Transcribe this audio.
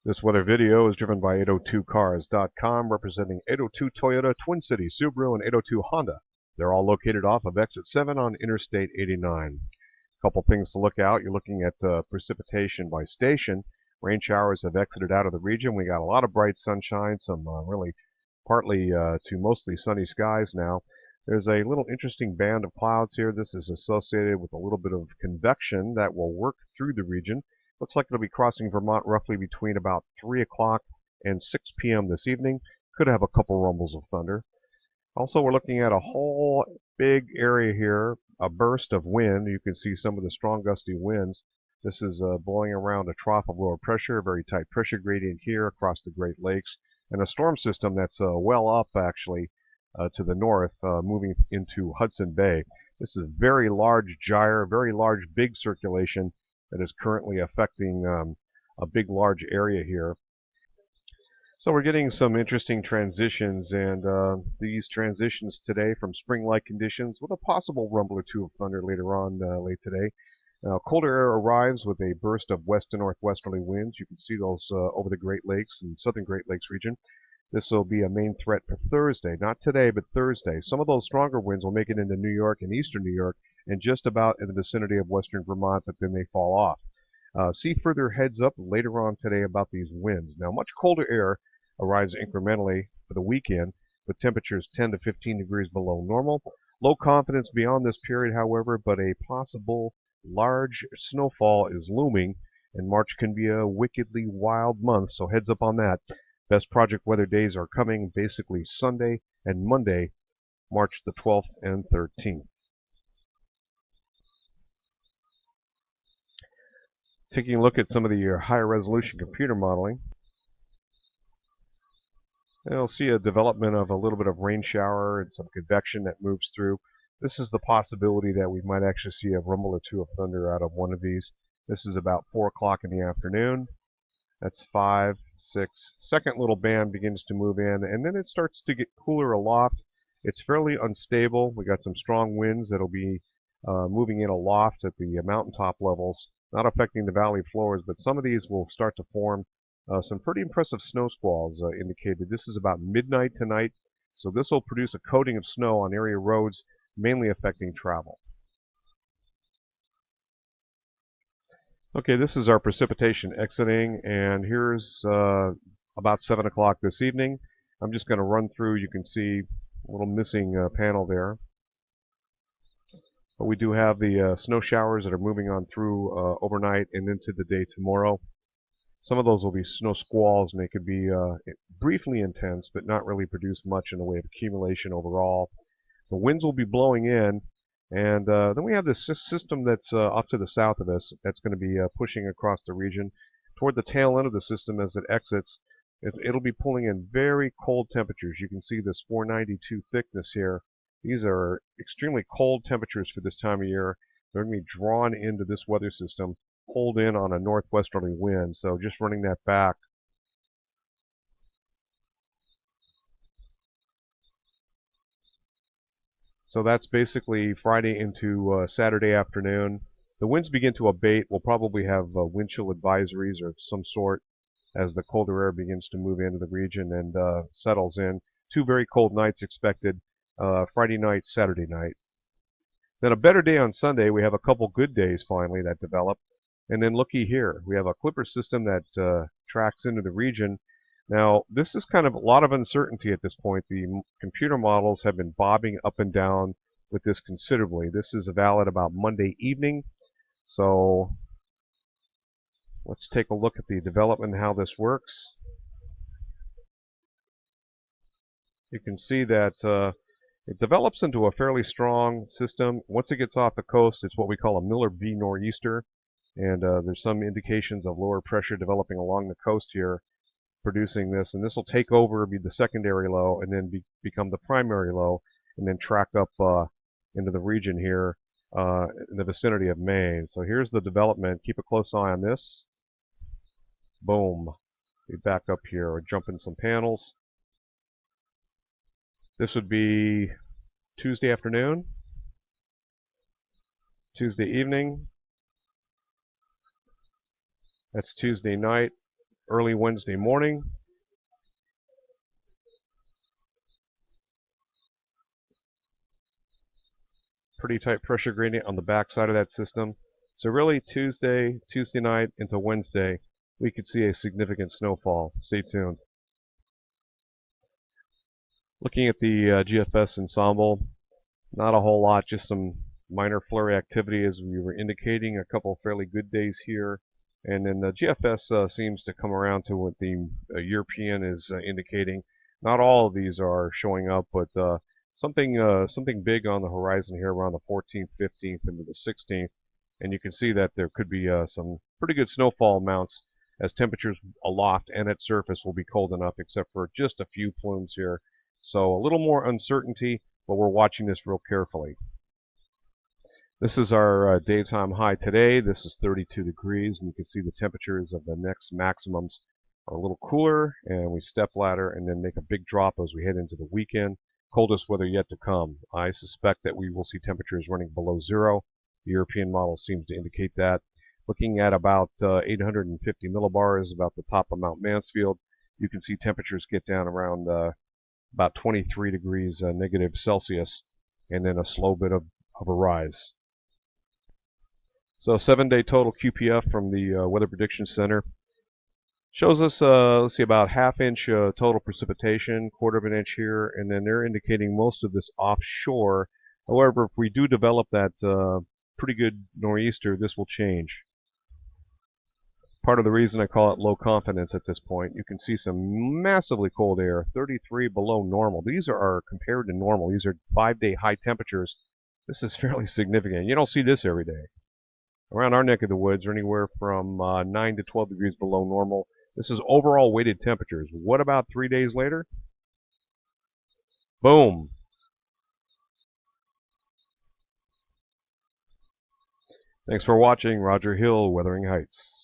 This weather video is driven by 802cars.com, representing 802 Toyota, Twin City, Subaru, and 802 Honda. They're all located off of Exit 7 on Interstate 89. A couple things to look out. You're looking at precipitation by station. Rain showers have exited out of the region. We got a lot of bright sunshine, some really partly to mostly sunny skies now. There's a little interesting band of clouds here. This is associated with a little bit of convection that will work through the region. Looks like it'll be crossing Vermont roughly between about 3 o'clock and 6 p.m. this evening. Could have a couple rumbles of thunder. Also, we're looking at a whole big area here, a burst of wind. You can see some of the strong gusty winds. This is blowing around a trough of lower pressure, a very tight pressure gradient here across the Great Lakes, and a storm system that's well up actually to the north, moving into Hudson Bay. This is very large gyre, very large big circulation that is currently affecting a big large area here. So we're getting some interesting transitions, and these transitions today from spring-like conditions with a possible rumble or two of thunder later on late today. Colder air arrives with a burst of west to northwesterly winds. You can see those over the Great Lakes and southern Great Lakes region. This will be a main threat for Thursday, not today, but Thursday. Some of those stronger winds will make it into New York and eastern New York and just about in the vicinity of western Vermont, but then they fall off. See further heads up later on today about these winds. Now, much colder air arrives incrementally for the weekend, with temperatures 10 to 15 degrees below normal. Low confidence beyond this period, however, but a possible large snowfall is looming, and March can be a wickedly wild month, so heads up on that. Best project weather days are coming basically Sunday and Monday, March the 12th and 13th. Taking a look at some of the higher resolution computer modeling, you'll see a development of a little bit of rain shower and some convection that moves through. This is the possibility that we might actually see a rumble or two of thunder out of one of these. This is about 4 o'clock in the afternoon. That's 5, 6. Second little band begins to move in, and then it starts to get cooler aloft. It's fairly unstable. We got some strong winds that'll be moving in aloft at the mountaintop levels, not affecting the valley floors, but some of these will start to form some pretty impressive snow squalls indicated. This is about midnight tonight, so this will produce a coating of snow on area roads, mainly affecting travel. Okay, this is our precipitation exiting, and here's about 7 o'clock this evening. I'm just going to run through. You can see a little missing panel there. But we do have the snow showers that are moving on through overnight and into the day tomorrow. Some of those will be snow squalls, and they could be briefly intense, but not really produce much in the way of accumulation overall. The winds will be blowing in, and then we have this system that's off to the south of us that's going to be pushing across the region. Toward the tail end of the system as it exits, it'll be pulling in very cold temperatures. You can see this 492 thickness here. These are extremely cold temperatures for this time of year. They're going to be drawn into this weather system, pulled in on a northwesterly wind. So just running that back. So that's basically Friday into Saturday afternoon. The winds begin to abate. We'll probably have wind chill advisories of some sort as the colder air begins to move into the region and settles in. 2 very cold nights expected, Friday night, Saturday night. Then a better day on Sunday. We have a couple good days finally that develop. And then looky here, we have a clipper system that tracks into the region. Now, this is kind of a lot of uncertainty at this point. The computer models have been bobbing up and down with this considerably. This is valid about Monday evening. So let's take a look at the development and how this works. You can see that it develops into a fairly strong system. Once it gets off the coast, it's what we call a Miller B nor'easter. And there's some indications of lower pressure developing along the coast here, producing this. And this will take over, be the secondary low, and then become the primary low, and then track up into the region here in the vicinity of Maine. So here's the development. Keep a close eye on this. Boom. We back up here or jump in some panels. This would be Tuesday afternoon, Tuesday evening. That's Tuesday night. early Wednesday morning. Pretty tight pressure gradient on the back side of that system. So really Tuesday night into Wednesday, we could see a significant snowfall. Stay tuned. Looking at the GFS ensemble, not a whole lot, just some minor flurry activity as we were indicating, a couple of fairly good days here. And then the GFS seems to come around to what the European is indicating. Not all of these are showing up, but something big on the horizon here around the 14th, 15th, into the 16th. And you can see that there could be some pretty good snowfall amounts as temperatures aloft and at surface will be cold enough, except for just a few plumes here. So a little more uncertainty, but we're watching this real carefully. This is our daytime high today. This is 32 degrees, and you can see the temperatures of the next maximums are a little cooler, and we step ladder and then make a big drop as we head into the weekend. Coldest weather yet to come. I suspect that we will see temperatures running below zero. The European model seems to indicate that. Looking at about 850 millibars, about the top of Mount Mansfield, you can see temperatures get down around about 23 degrees negative Celsius, and then a slow bit of a rise. So 7-day total QPF from the Weather Prediction Center shows us, let's see, about half-inch total precipitation, quarter of an inch here, and then they're indicating most of this offshore. However, if we do develop that pretty good nor'easter, this will change. Part of the reason I call it low confidence at this point, you can see some massively cold air, 33 below normal. These are compared to normal. These are 5-day high temperatures. This is fairly significant. You don't see this every day. Around our neck of the woods are anywhere from 9 to 12 degrees below normal. This is overall weighted temperatures. What about 3 days later? Boom. Thanks for watching. Roger Hill, Wuthering Heights.